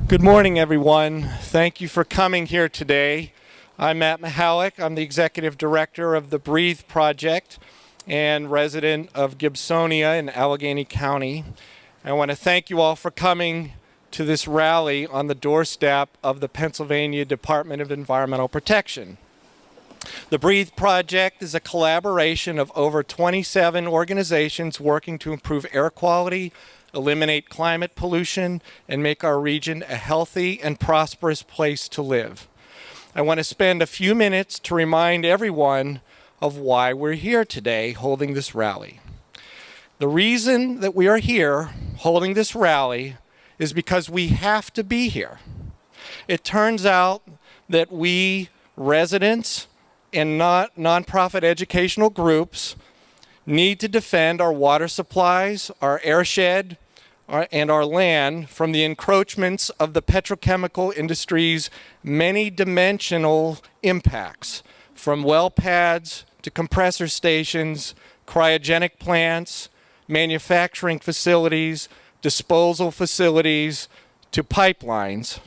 Good morning, everyone. Thank you for coming here today. I'm Matt Mihalik. I'm the Executive Director of the Breathe Project and resident of Gibsonia in Allegheny County. I want to thank you all for coming to this rally on the doorstep of the Pennsylvania Department of Environmental Protection. The Breathe Project is a collaboration of over 27 organizations working to improve air quality, eliminate climate pollution, and make our region a healthy and prosperous place to live. I want to spend a few minutes to remind everyone of why we're here today holding this rally. The reason that we are here holding this rally is because we have to be here. It turns out that we residents and nonprofit educational groups need to defend our water supplies, our airshed, and our land from the encroachments of the petrochemical industry's many dimensional impacts, from well pads to compressor stations, cryogenic plants, manufacturing facilities, disposal facilities, to pipelines.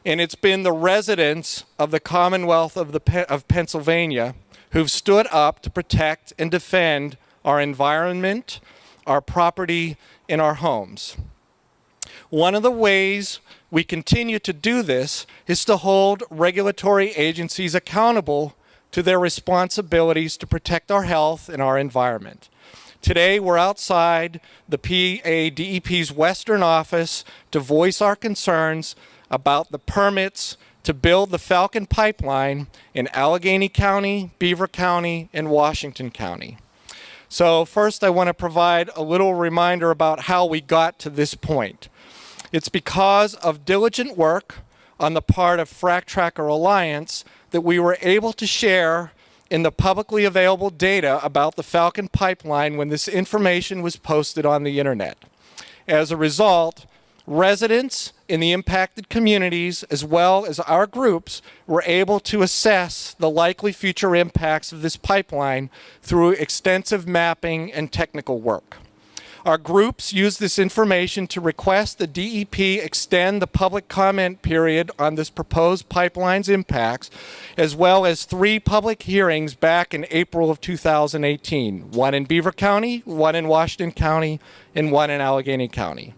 And it's been the residents of the Commonwealth of Pennsylvania who've stood up to protect and defend our environment, our property, and our homes. One of the ways we continue to do this is to hold regulatory agencies accountable to their responsibilities to protect our health and our environment. Today, we're outside the PA DEP's Western office to voice our concerns about the permits to build the Falcon pipeline in Allegheny County, Beaver County, and Washington County. So first, I want to provide a little reminder about how we got to this point. It's because of diligent work on the part of Frac Tracker Alliance that we were able to share in the publicly available data about the Falcon pipeline when this information was posted on the internet. As a result, residents in the impacted communities, as well as our groups, were able to assess the likely future impacts of this pipeline through extensive mapping and technical work. Our groups used this information to request the DEP extend the public comment period on this proposed pipeline's impacts, as well as 3 public hearings back in April of 2018, one in Beaver County, one in Washington County, and one in Allegheny County.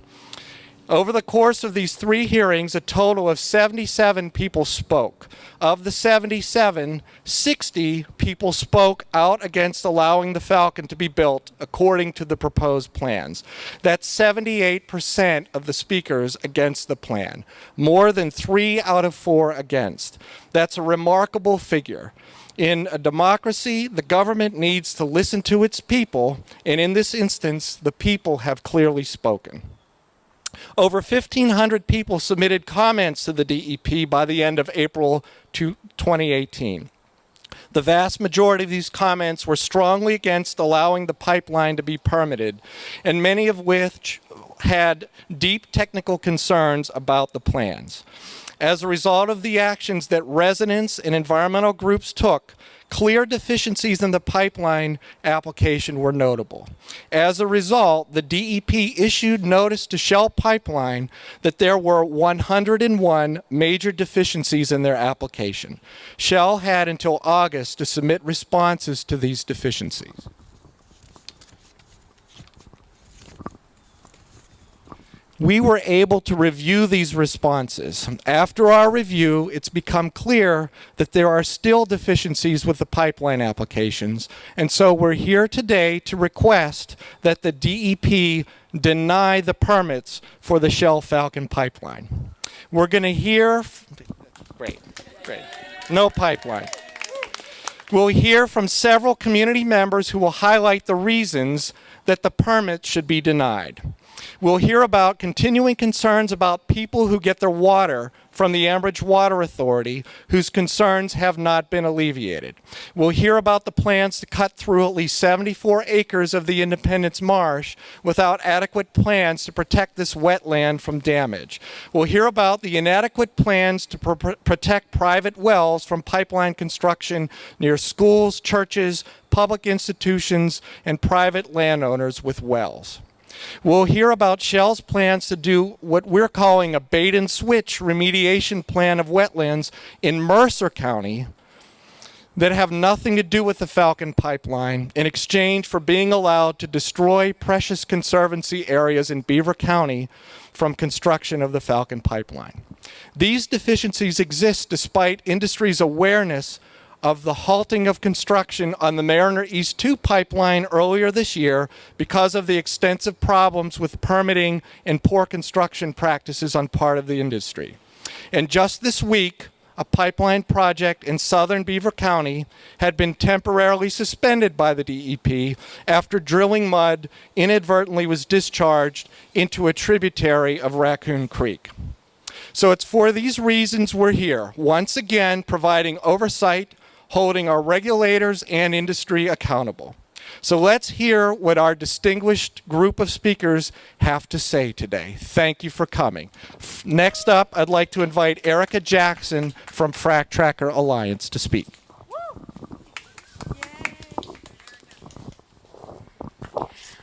Over the course of these 3 hearings, a total of 77 people spoke. Of the 77, 60 people spoke out against allowing the Falcon to be built according to the proposed plans. That's 78% of the speakers against the plan, more than 3 out of 4 against. That's a remarkable figure. In a democracy, the government needs to listen to its people, and in this instance, the people have clearly spoken. Over 1,500 people submitted comments to the DEP by the end of April 2018. The vast majority of these comments were strongly against allowing the pipeline to be permitted, and many of which had deep technical concerns about the plans. As a result of the actions that residents and environmental groups took, clear deficiencies in the pipeline application were notable. As a result, the DEP issued notice to Shell Pipeline that there were 101 major deficiencies in their application. Shell had until August to submit responses to these deficiencies. We were able to review these responses. After our review, it's become clear that there are still deficiencies with the pipeline applications, and so we're here today to request that the DEP deny the permits for the Shell Falcon pipeline. We're going to hear, great, no pipeline. We'll hear from several community members who will highlight the reasons that the permit should be denied. We'll hear about continuing concerns about people who get their water from the Ambridge Water Authority, whose concerns have not been alleviated. We'll hear about the plans to cut through at least 74 acres of the Independence Marsh without adequate plans to protect this wetland from damage. We'll hear about the inadequate plans to protect private wells from pipeline construction near schools, churches, public institutions, and private landowners with wells. We'll hear about Shell's plans to do what we're calling a bait and switch remediation plan of wetlands in Mercer County that have nothing to do with the Falcon pipeline in exchange for being allowed to destroy precious conservancy areas in Beaver County from construction of the Falcon pipeline. These deficiencies exist despite industry's awareness of the halting of construction on the Mariner East 2 pipeline earlier this year because of the extensive problems with permitting and poor construction practices on part of the industry. And just this week, a pipeline project in southern Beaver County had been temporarily suspended by the DEP after drilling mud inadvertently was discharged into a tributary of Raccoon Creek. So it's for these reasons we're here, once again providing oversight, holding our regulators and industry accountable. So let's hear what our distinguished group of speakers have to say today. Thank you for coming. Next up, I'd like to invite Erica Jackson from Frac Tracker Alliance to speak.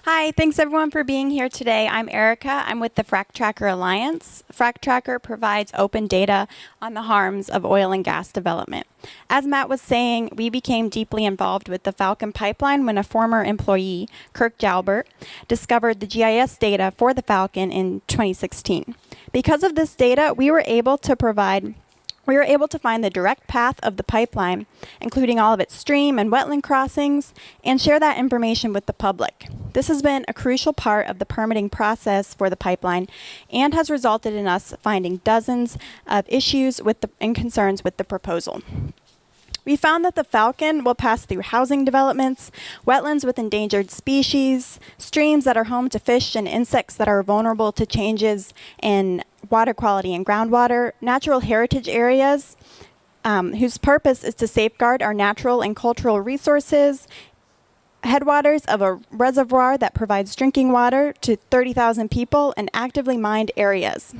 Hi, thanks everyone for being here today. I'm Erica. I'm with the Frac Tracker Alliance. Frac Tracker provides open data on the harms of oil and gas development. As Matt was saying, we became deeply involved with the Falcon pipeline when a former employee, Kirk Jalbert, discovered the GIS data for the Falcon in 2016. Because of this data, we were able to find the direct path of the pipeline, including all of its stream and wetland crossings, and share that information with the public. This has been a crucial part of the permitting process for the pipeline and has resulted in us finding dozens of issues and concerns with the proposal. We found that the Falcon will pass through housing developments, wetlands with endangered species, streams that are home to fish and insects that are vulnerable to changes in water quality and groundwater, natural heritage areas whose purpose is to safeguard our natural and cultural resources, headwaters of a reservoir that provides drinking water to 30,000 people, and actively mined areas.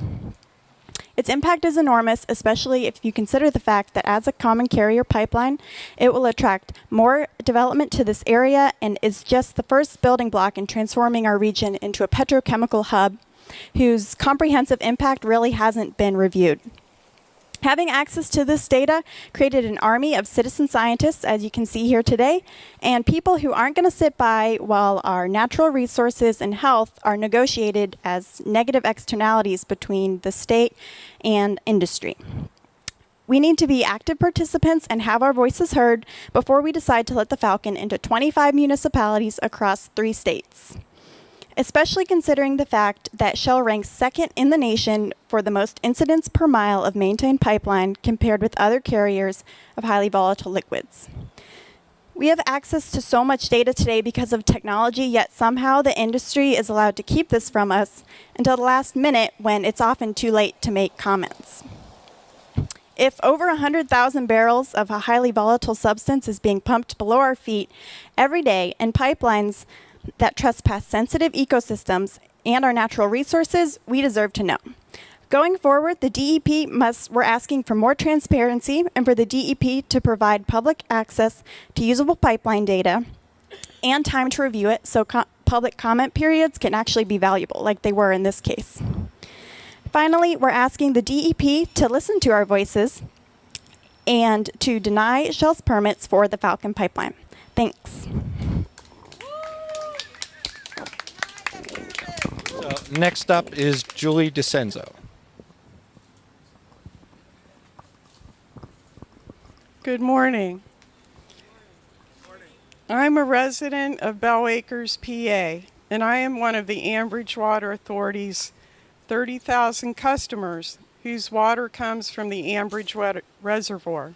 Its impact is enormous, especially if you consider the fact that as a common carrier pipeline, it will attract more development to this area and is just the first building block in transforming our region into a petrochemical hub whose comprehensive impact really hasn't been reviewed. Having access to this data created an army of citizen scientists, as you can see here today, and people who aren't going to sit by while our natural resources and health are negotiated as negative externalities between the state and industry. We need to be active participants and have our voices heard before we decide to let the Falcon into 25 municipalities across 3 states. Especially considering the fact that Shell ranks second in the nation for the most incidents per mile of maintained pipeline compared with other carriers of highly volatile liquids. We have access to so much data today because of technology, yet somehow the industry is allowed to keep this from us until the last minute when it's often too late to make comments. If over 100,000 barrels of a highly volatile substance is being pumped below our feet every day in pipelines that trespass sensitive ecosystems and our natural resources, we deserve to know. Going forward, the DEP we're asking for more transparency and for the DEP to provide public access to usable pipeline data and time to review it so public comment periods can actually be valuable, like they were in this case. Finally, we're asking the DEP to listen to our voices and to deny Shell's permits for the Falcon pipeline. Thanks. Next up is Julie DeCenzo. Good morning. I'm a resident of Bell Acres, PA, and I am one of the Ambridge Water Authority's 30,000 customers whose water comes from the Ambridge Reservoir.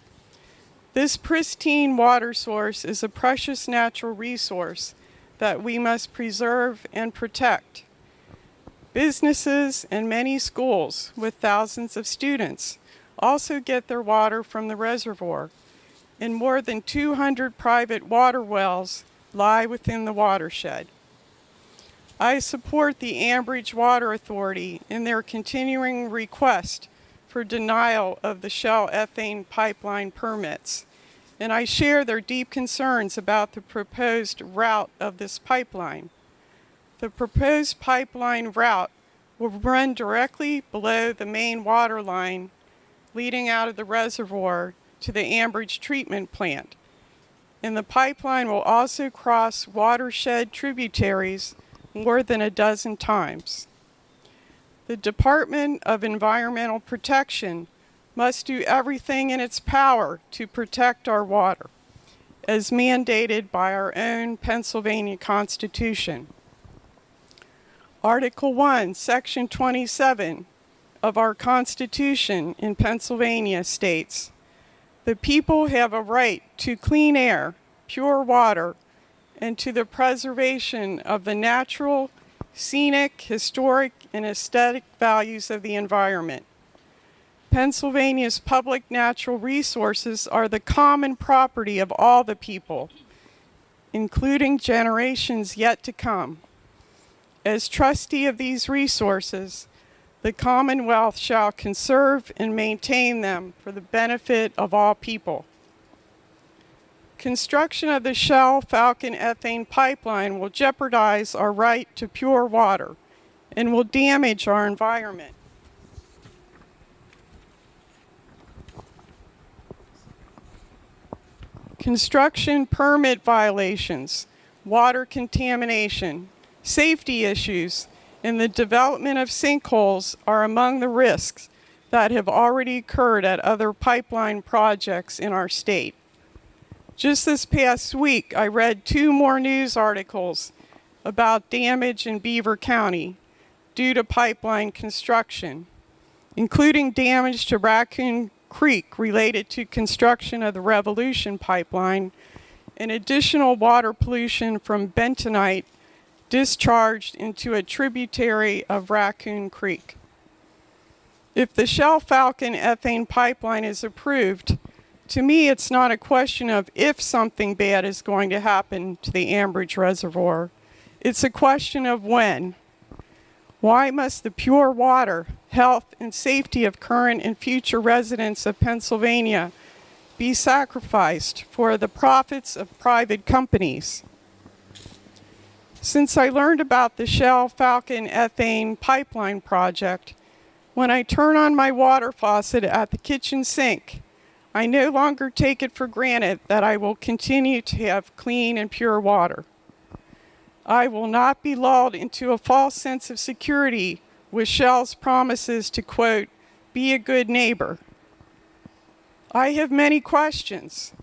This pristine water source is a precious natural resource that we must preserve and protect. Businesses and many schools with thousands of students also get their water from the reservoir, and more than 200 private water wells lie within the watershed. I support the Ambridge Water Authority in their continuing request for denial of the Shell ethane pipeline permits, and I share their deep concerns about the proposed route of this pipeline. The proposed pipeline route will run directly below the main water line leading out of the reservoir to the Ambridge treatment plant. And the pipeline will also cross watershed tributaries more than a dozen times. The Department of Environmental Protection must do everything in its power to protect our water, as mandated by our own Pennsylvania Constitution. Article 1, Section 27 of our Constitution in Pennsylvania states, "The people have a right to clean air, pure water, and to the preservation of the natural, scenic, historic, and aesthetic values of the environment. Pennsylvania's public natural resources are the common property of all the people, including generations yet to come. As trustee of these resources, the Commonwealth shall conserve and maintain them for the benefit of all people." Construction of the Shell Falcon ethane pipeline will jeopardize our right to pure water and will damage our environment. Construction permit violations, water contamination, safety issues, and the development of sinkholes are among the risks that have already occurred at other pipeline projects in our state. Just this past week, I read 2 more news articles about damage in Beaver County due to pipeline construction, including damage to Raccoon Creek related to construction of the Revolution pipeline and additional water pollution from bentonite discharged into a tributary of Raccoon Creek. If the Shell Falcon ethane pipeline is approved, to me it's not a question of if something bad is going to happen to the Ambridge Reservoir. It's a question of when. Why must the pure water, health, and safety of current and future residents of Pennsylvania be sacrificed for the profits of private companies? Since I learned about the Shell Falcon ethane pipeline project, when I turn on my water faucet at the kitchen sink, I no longer take it for granted that I will continue to have clean and pure water. I will not be lulled into a false sense of security with Shell's promises to, quote, be a good neighbor. I have many questions.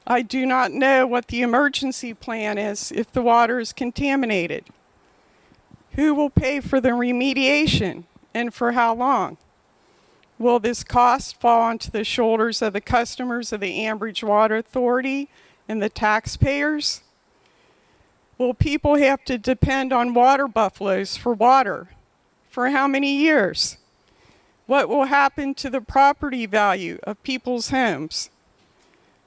I do not know what the emergency plan is if the water is contaminated. Who will pay for the remediation and for how long? Will this cost fall onto the shoulders of the customers of the Ambridge Water Authority and the taxpayers? Will people have to depend on water buffaloes for water? For how many years? What will happen to the property value of people's homes?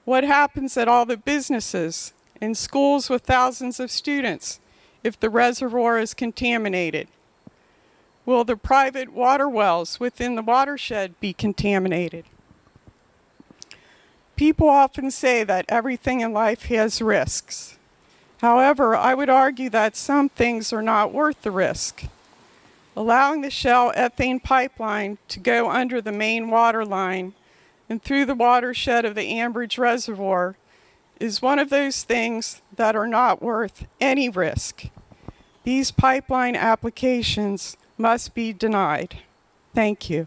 What happens at all the businesses and schools with thousands of students if the reservoir is contaminated? Will the private water wells within the watershed be contaminated? People often say that everything in life has risks. However, I would argue that some things are not worth the risk. Allowing the Shell ethane pipeline to go under the main water line and through the watershed of the Ambridge Reservoir is one of those things that are not worth any risk. These pipeline applications must be denied. Thank you.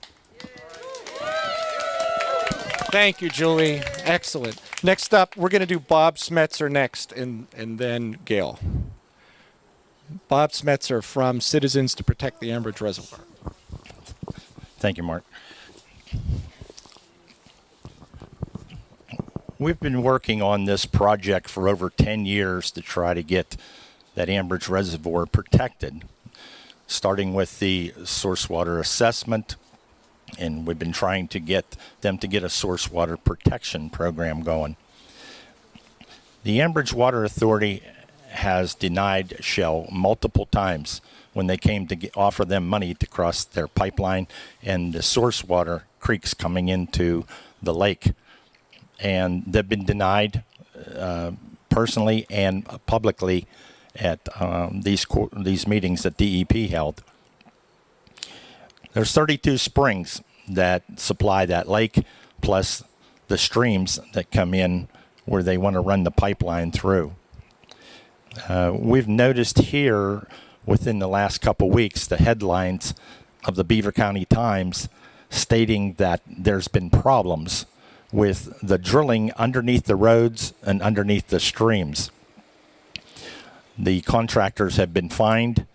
Thank you, Julie. Excellent. Next up, we're going to do Bob Smetzer next, and then Gail. Bob Smetzer from Citizens to Protect the Ambridge Reservoir. Thank you, Mark. We've been working on this project for over 10 years to try to get that Ambridge Reservoir protected, starting with the source water assessment, and we've been trying to get them to get a source water protection program going. The Ambridge Water Authority has denied Shell multiple times when they came to offer them money to cross their pipeline and the source water creeks coming into the lake. And they've been denied personally and publicly at these meetings that DEP held. There's 32 springs that supply that lake, plus the streams that come in where they want to run the pipeline through. We've noticed here within the last couple weeks the headlines of the Beaver County Times stating that there's been problems with the drilling underneath the roads and underneath the streams. The contractors have been fined,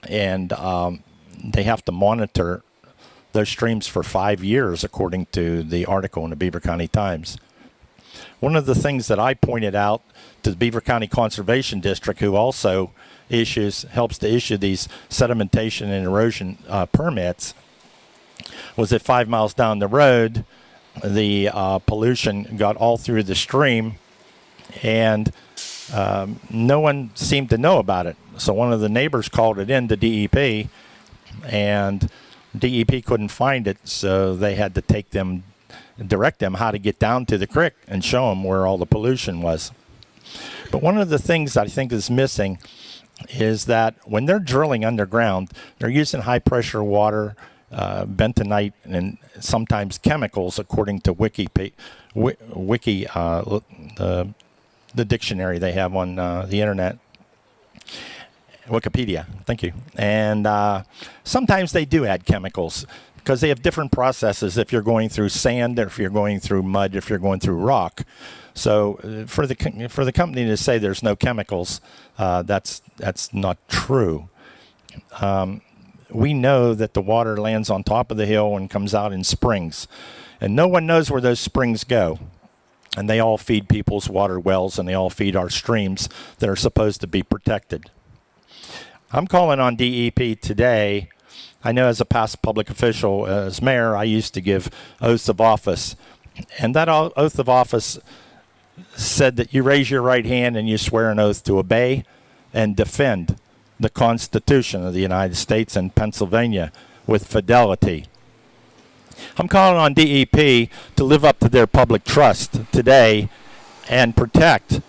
and they have to monitor those streams for 5 years, according to the article in the Beaver County Times. One of the things that I pointed out to the Beaver County Conservation District, who also helps to issue these sedimentation and erosion permits, was that 5 miles down the road, the pollution got all through the stream, and no one seemed to know about it. So one of the neighbors called it in to DEP, and DEP couldn't find it, so they had to direct them how to get down to the creek and show them where all the pollution was. But one of the things I think is missing is that when they're drilling underground, they're using high pressure water, bentonite, and sometimes chemicals, according to the dictionary they have on the internet. Wikipedia, thank you. And sometimes they do add chemicals because they have different processes if you're going through sand, or if you're going through mud, if you're going through rock. So for the company to say there's no chemicals, that's not true. We know that the water lands on top of the hill and comes out in springs, and no one knows where those springs go. And they all feed people's water wells, and they all feed our streams that are supposed to be protected. I'm calling on DEP today. I know as a past public official, as mayor, I used to give oaths of office. And that oath of office said that you raise your right hand and you swear an oath to obey and defend the Constitution of the United States and Pennsylvania with fidelity. I'm calling on DEP to live up to their public trust today and protect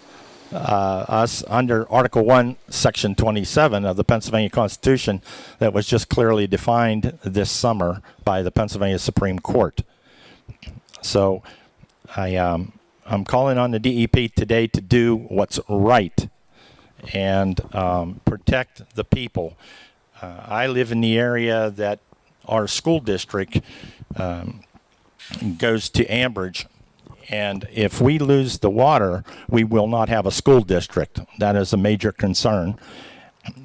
us under Article 1, Section 27 of the Pennsylvania Constitution that was just clearly defined this summer by the Pennsylvania Supreme Court. So I'm calling on the DEP today to do what's right and protect the people. I live in the area that our school district goes to Ambridge, and if we lose the water, we will not have a school district. That is a major concern.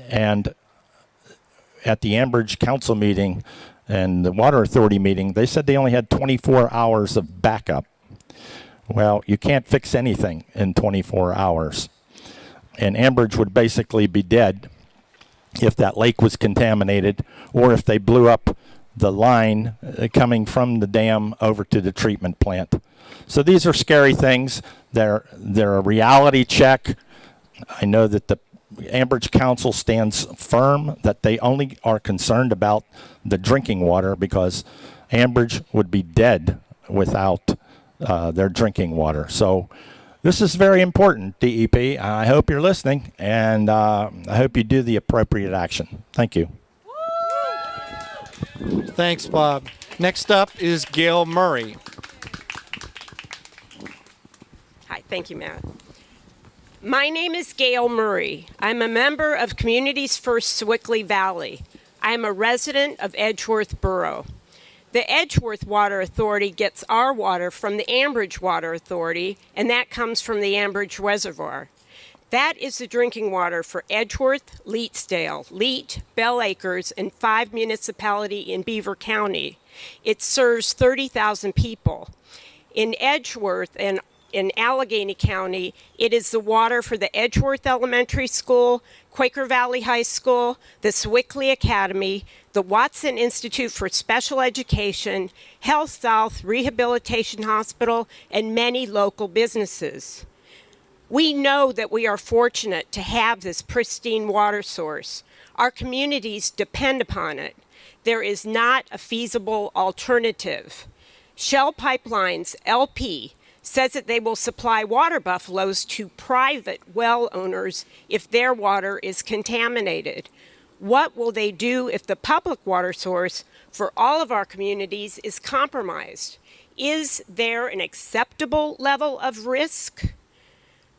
And at the Ambridge Council meeting and the Water Authority meeting, they said they only had 24 hours of backup. Well, you can't fix anything in 24 hours. And Ambridge would basically be dead if that lake was contaminated, or if they blew up the line coming from the dam over to the treatment plant. So these are scary things. They're a reality check. I know that the Ambridge Council stands firm that they only are concerned about the drinking water, because Ambridge would be dead without their drinking water. So this is very important, DEP. I hope you're listening, and I hope you do the appropriate action. Thank you. Thanks, Bob. Next up is Gail Murray. Hi, thank you, Matt. My name is Gail Murray. I'm a member of Communities First Sewickley Valley. I am a resident of Edgeworth Borough. The Edgeworth Water Authority gets our water from the Ambridge Water Authority, and that comes from the Ambridge Reservoir. That is the drinking water for Edgeworth, Leetsdale, Leet, Bell Acres, and 5 municipalities in Beaver County. It serves 30,000 people. In Edgeworth and in Allegheny County, it is the water for the Edgeworth Elementary School, Quaker Valley High School, the Sewickley Academy, the Watson Institute for Special Education, Health South Rehabilitation Hospital, and many local businesses. We know that we are fortunate to have this pristine water source. Our communities depend upon it. There is not a feasible alternative. Shell Pipeline's LP says that they will supply water buffaloes to private well owners if their water is contaminated. What will they do if the public water source for all of our communities is compromised? Is there an acceptable level of risk?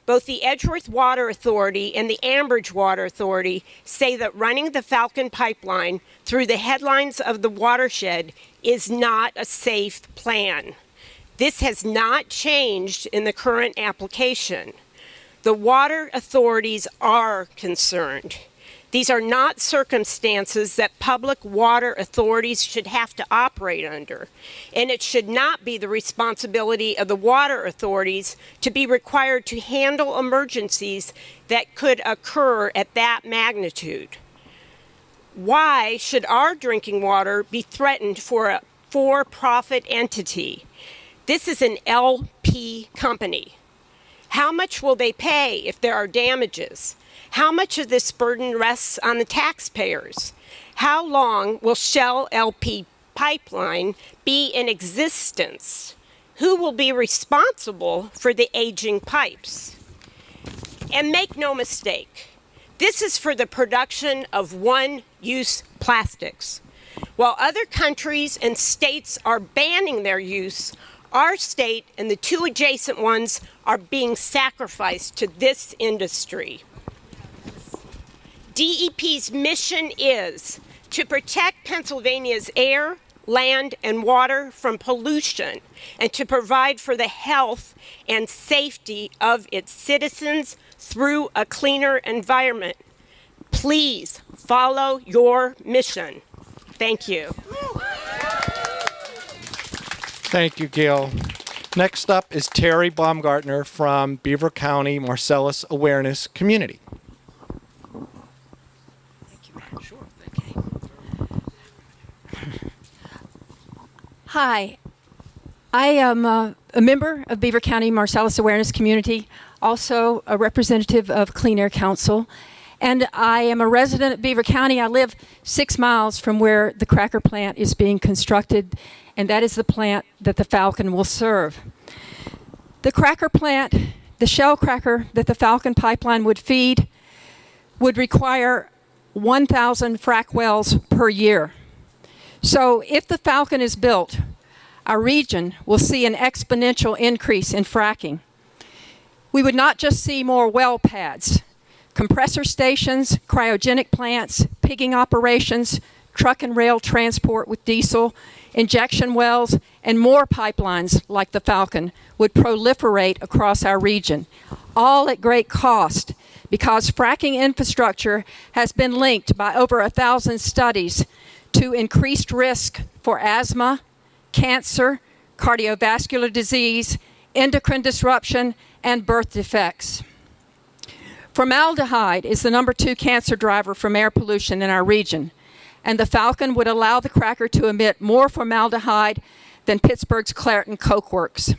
Both the Edgeworth Water Authority and the Ambridge Water Authority say that running the Falcon pipeline through the headlines of the watershed is not a safe plan. This has not changed in the current application. The water authorities are concerned. These are not circumstances that public water authorities should have to operate under, and it should not be the responsibility of the water authorities to be required to handle emergencies that could occur at that magnitude. Why should our drinking water be threatened for a for-profit entity? This is an LP company. How much will they pay if there are damages? How much of this burden rests on the taxpayers? How long will Shell LP pipeline be in existence? Who will be responsible for the aging pipes? And make no mistake, this is for the production of one-use plastics. While other countries and states are banning their use, our state and the two adjacent ones are being sacrificed to this industry. DEP's mission is to protect Pennsylvania's air, land, and water from pollution and to provide for the health and safety of its citizens through a cleaner environment. Please follow your mission. Thank you. Thank you, Gail. Next up is Terry Baumgartner from Beaver County Marcellus Awareness Community. Hi, I am a member of Beaver County Marcellus Awareness Community, also a representative of Clean Air Council, and I am a resident of Beaver County. I live 6 miles from where the cracker plant is being constructed, and that is the plant that the Falcon will serve. The cracker plant, the shell cracker that the Falcon pipeline would feed, would require 1,000 frac wells per year. So if the Falcon is built, our region will see an exponential increase in fracking. We would not just see more well pads, compressor stations, cryogenic plants, pigging operations, truck and rail transport with diesel, injection wells, and more pipelines like the Falcon would proliferate across our region, all at great cost because fracking infrastructure has been linked by over 1,000 studies to increased risk for asthma, cancer, cardiovascular disease, endocrine disruption, and birth defects. Formaldehyde is the #2 cancer driver from air pollution in our region, and the Falcon would allow the cracker to emit more formaldehyde than Pittsburgh's Clairton Coke Works.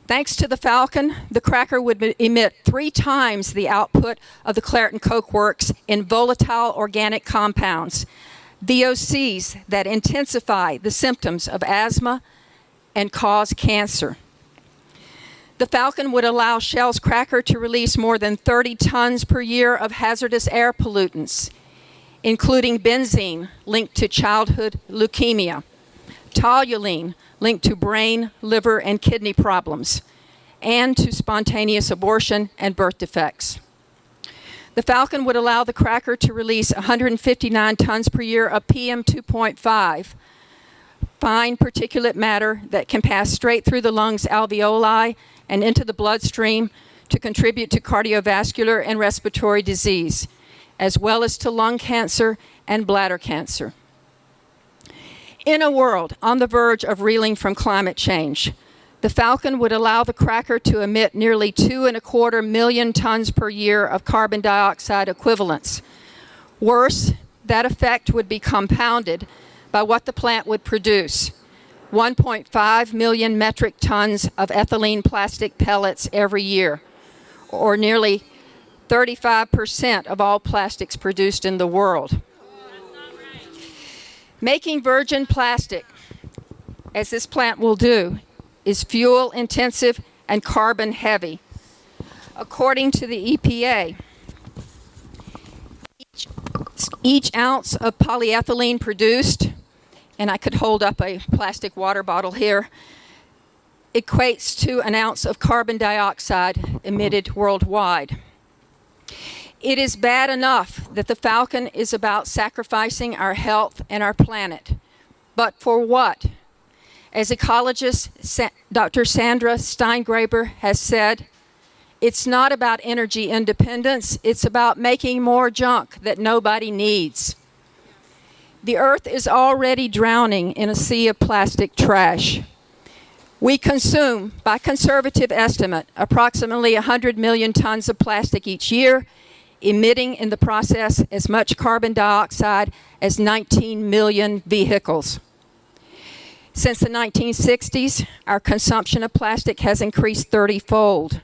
Thanks to the Falcon, the cracker would emit 3 times the output of the Clairton Coke Works in volatile organic compounds, VOCs that intensify the symptoms of asthma and cause cancer. The Falcon would allow Shell's cracker to release more than 30 tons per year of hazardous air pollutants, including benzene linked to childhood leukemia, toluene linked to brain, liver, and kidney problems, and to spontaneous abortion and birth defects. The Falcon would allow the cracker to release 159 tons per year of PM2.5, fine particulate matter that can pass straight through the lungs alveoli and into the bloodstream to contribute to cardiovascular and respiratory disease, as well as to lung cancer and bladder cancer. In a world on the verge of reeling from climate change, the Falcon would allow the cracker to emit nearly 2.25 million tons per year of carbon dioxide equivalents. Worse, that effect would be compounded by what the plant would produce: 1.5 million metric tons of ethylene plastic pellets every year, or nearly 35% of all plastics produced in the world. Making virgin plastic, as this plant will do, is fuel intensive and carbon heavy. According to the EPA, each ounce of polyethylene produced, and I could hold up a plastic water bottle here, equates to an ounce of carbon dioxide emitted worldwide. It is bad enough that the Falcon is about sacrificing our health and our planet. But for what? As ecologist Dr. Sandra Steingraber has said, it's not about energy independence, it's about making more junk that nobody needs. The Earth is already drowning in a sea of plastic trash. We consume, by conservative estimate, approximately 100 million tons of plastic each year, emitting in the process as much carbon dioxide as 19 million vehicles. Since the 1960s, our consumption of plastic has increased 30-fold.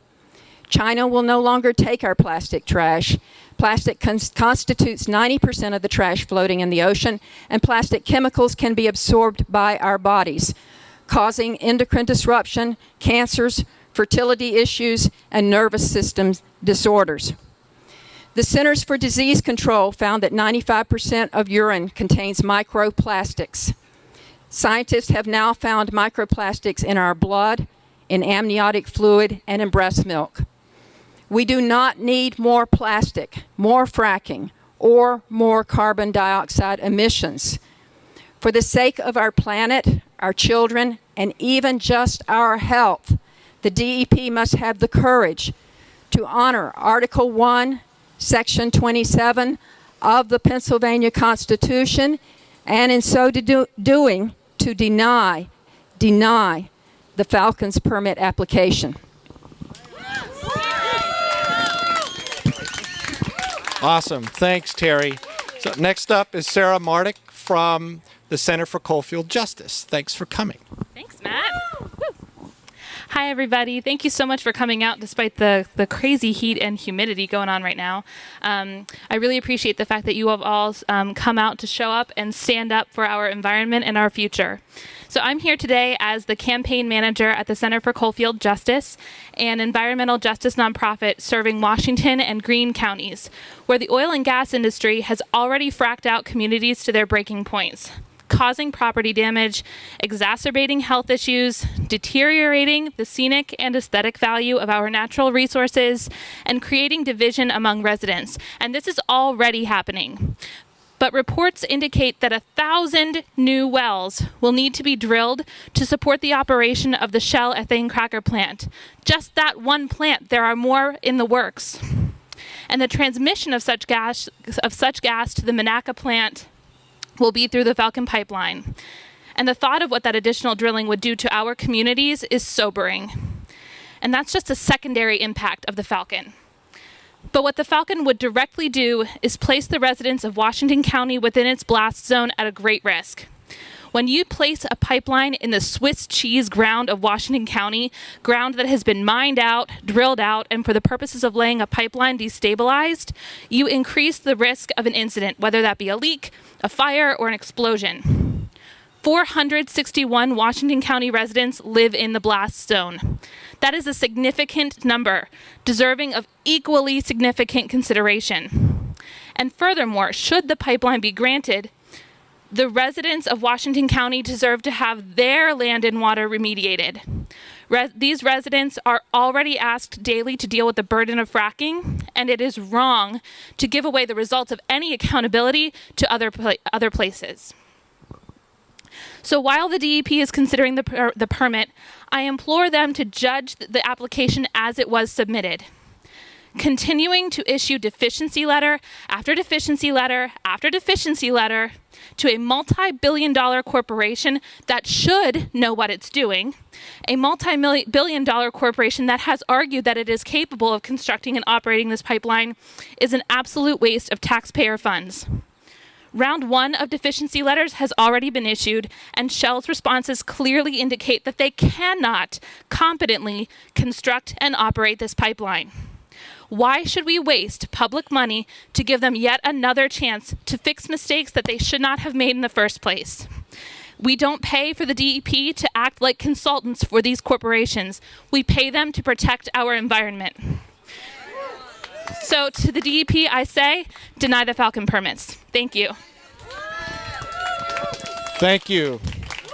China will no longer take our plastic trash. Plastic constitutes 90% of the trash floating in the ocean, and plastic chemicals can be absorbed by our bodies, causing endocrine disruption, cancers, fertility issues, and nervous system disorders. The Centers for Disease Control found that 95% of urine contains microplastics. Scientists have now found microplastics in our blood, in amniotic fluid, and in breast milk. We do not need more plastic, more fracking, or more carbon dioxide emissions. For the sake of our planet, our children, and even just our health, the DEP must have the courage to honor Article 1, Section 27 of the Pennsylvania Constitution, and in so doing, to deny the Falcon's permit application. Awesome. Thanks, Terry. So next up is Sarah Mardick from the Center for Coalfield Justice. Thanks for coming. Thanks, Matt. Hi, everybody. Thank you so much for coming out despite the crazy heat and humidity going on right now. I really appreciate the fact that you have all come out to show up and stand up for our environment and our future. So I'm here today as the campaign manager at the Center for Coalfield Justice, an environmental justice nonprofit serving Washington and Greene counties, where the oil and gas industry has already fracked out communities to their breaking points, causing property damage, exacerbating health issues, deteriorating the scenic and aesthetic value of our natural resources, and creating division among residents. And this is already happening. But reports indicate that 1,000 new wells will need to be drilled to support the operation of the Shell ethane cracker plant. Just that one plant, there are more in the works. And the transmission of such gas to the Monaca plant will be through the Falcon pipeline. And the thought of what that additional drilling would do to our communities is sobering. And that's just a secondary impact of the Falcon. But what the Falcon would directly do is place the residents of Washington County within its blast zone at a great risk. When you place a pipeline in the Swiss cheese ground of Washington County, ground that has been mined out, drilled out, and for the purposes of laying a pipeline destabilized, you increase the risk of an incident, whether that be a leak, a fire, or an explosion. 461 Washington County residents live in the blast zone. That is a significant number, deserving of equally significant consideration. And furthermore, should the pipeline be granted, the residents of Washington County deserve to have their land and water remediated. These residents are already asked daily to deal with the burden of fracking, and it is wrong to give away the results of any accountability to other places. So while the DEP is considering the permit, I implore them to judge the application as it was submitted. Continuing to issue deficiency letter after deficiency letter after deficiency letter to a multi-billion-dollar corporation that should know what it's doing, a multi-billion-dollar corporation that has argued that it is capable of constructing and operating this pipeline, is an absolute waste of taxpayer funds. Round 1 of deficiency letters has already been issued, and Shell's responses clearly indicate that they cannot competently construct and operate this pipeline. Why should we waste public money to give them yet another chance to fix mistakes that they should not have made in the first place? We don't pay for the DEP to act like consultants for these corporations. We pay them to protect our environment. So to the DEP, I say, deny the Falcon permits. Thank you. Thank you.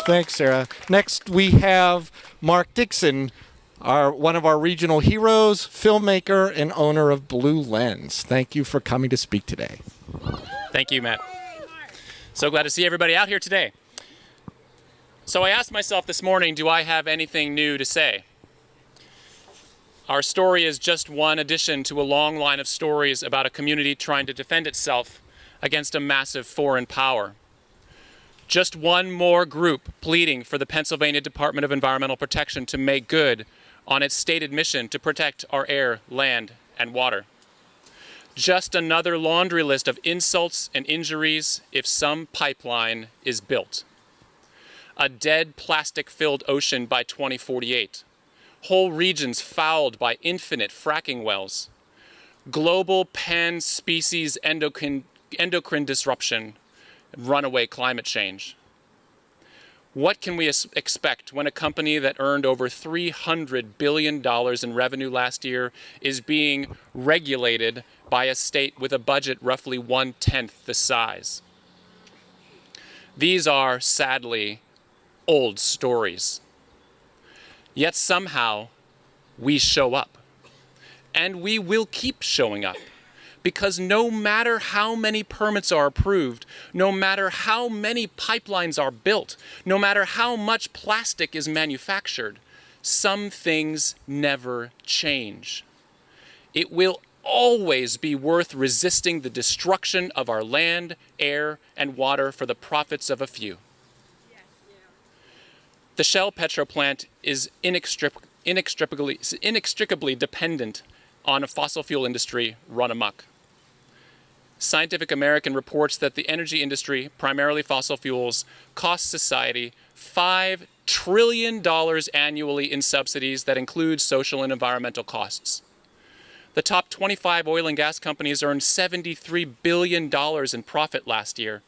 Thanks, Sarah. Next, we have Mark Dixon, one of our regional heroes, filmmaker, and owner of Blue Lens. Thank you for coming to speak today. Thank you, Matt. So glad to see everybody out here today. So I asked myself this morning, do I have anything new to say? Our story is just one addition to a long line of stories about a community trying to defend itself against a massive foreign power. Just one more group pleading for the Pennsylvania Department of Environmental Protection to make good on its stated mission to protect our air, land, and water. Just another laundry list of insults and injuries if some pipeline is built. A dead plastic-filled ocean by 2048. Whole regions fouled by infinite fracking wells. Global pan-species endocrine disruption. Runaway climate change. What can we expect when a company that earned over $300 billion in revenue last year is being regulated by a state with a budget roughly 1/10 the size? These are, sadly, old stories. Yet somehow, we show up. And we will keep showing up. Because no matter how many permits are approved, no matter how many pipelines are built, no matter how much plastic is manufactured, some things never change. It will always be worth resisting the destruction of our land, air, and water for the profits of a few. The Shell Petro plant is inextricably dependent on a fossil fuel industry run amok. Scientific American reports that the energy industry, primarily fossil fuels, costs society $5 trillion annually in subsidies that include social and environmental costs. The top 25 oil and gas companies earned $73 billion in profit last year.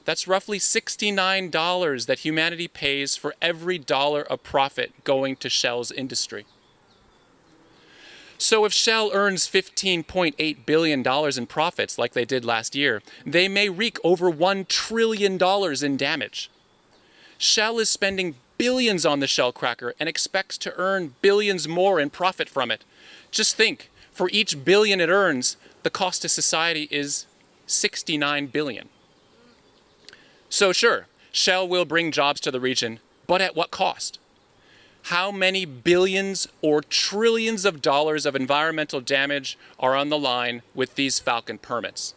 That's roughly $69 that humanity pays for every dollar of profit going to Shell's industry. So if Shell earns $15.8 billion in profits like they did last year, they may wreak over $1 trillion in damage. Shell is spending billions on the Shell cracker and expects to earn billions more in profit from it. Just think, for each billion it earns, the cost to society is $69 billion. So sure, Shell will bring jobs to the region, but at what cost? How many billions or trillions of dollars of environmental damage are on the line with these Falcon permits?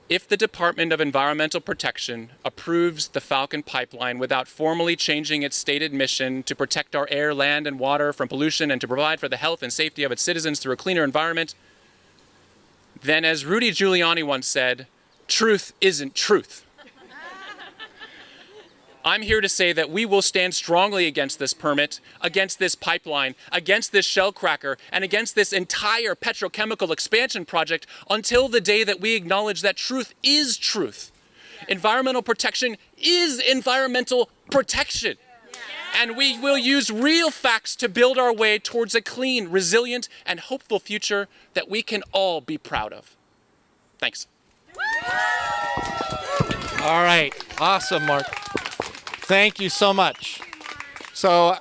If the Department of Environmental Protection approves the Falcon pipeline without formally changing its stated mission to protect our air, land, and water from pollution and to provide for the health and safety of its citizens through a cleaner environment, then as Rudy Giuliani once said, truth isn't truth. I'm here to say that we will stand strongly against this permit, against this pipeline, against this shell cracker, and against this entire petrochemical expansion project until the day that we acknowledge that truth is truth. Environmental protection is environmental protection. And we will use real facts to build our way towards a clean, resilient, and hopeful future that we can all be proud of. Thanks. All right. Awesome, Mark. Thank you so much. So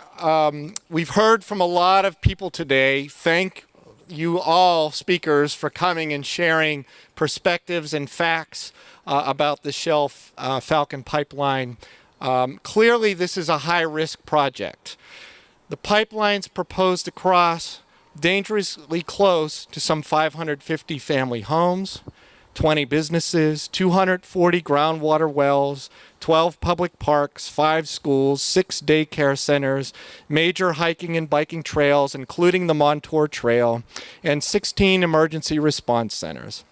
we've heard from a lot of people today. Thank you all speakers for coming and sharing perspectives and facts about the Shell Falcon pipeline. Clearly, this is a high-risk project. The pipeline's proposed to cross dangerously close to some 550 family homes, 20 businesses, 240 groundwater wells, 12 public parks, 5 schools, 6 daycare centers, major hiking and biking trails, including the Montour Trail, and 16 emergency response centers.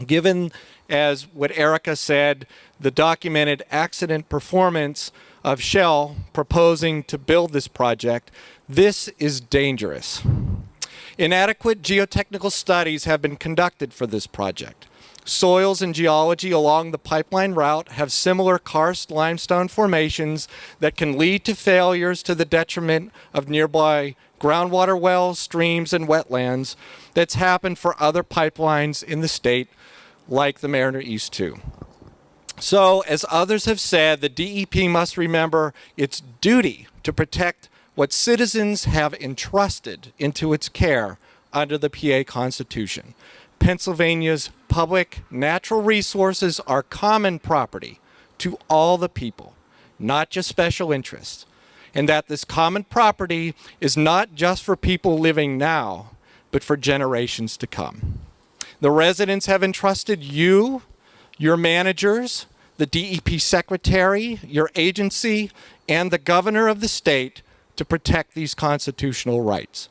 Given, as what Erica said, the documented accident performance of Shell proposing to build this project, this is dangerous. Inadequate geotechnical studies have been conducted for this project. Soils and geology along the pipeline route have similar karst limestone formations that can lead to failures to the detriment of nearby groundwater wells, streams, and wetlands that's happened for other pipelines in the state, like the Mariner East 2. So, as others have said, the DEP must remember its duty to protect what citizens have entrusted into its care under the PA Constitution. Pennsylvania's public natural resources are common property to all the people, not just special interests, and that this common property is not just for people living now, but for generations to come. The residents have entrusted you, your managers, the DEP secretary, your agency, and the governor of the state to protect these constitutional rights.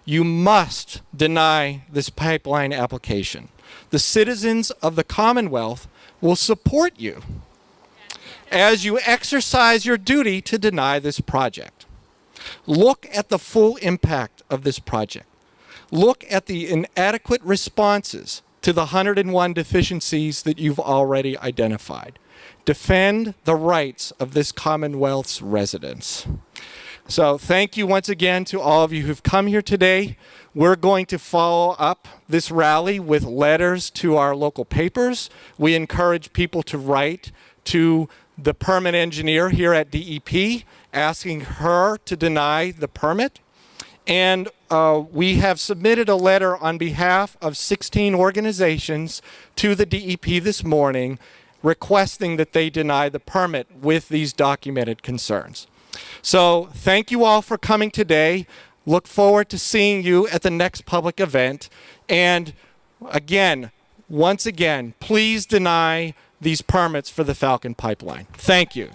You must deny this pipeline application. The citizens of the Commonwealth will support you as you exercise your duty to deny this project. Look at the full impact of this project. Look at the inadequate responses to the 101 deficiencies that you've already identified. Defend the rights of this Commonwealth's residents. So thank you once again to all of you who've come here today. We're going to follow up this rally with letters to our local papers. We encourage people to write to the permit engineer here at DEP, asking her to deny the permit. And we have submitted a letter on behalf of 16 organizations to the DEP this morning, requesting that they deny the permit with these documented concerns. So thank you all for coming today. Look forward to seeing you at the next public event. And again, once again, please deny these permits for the Falcon pipeline. Thank you.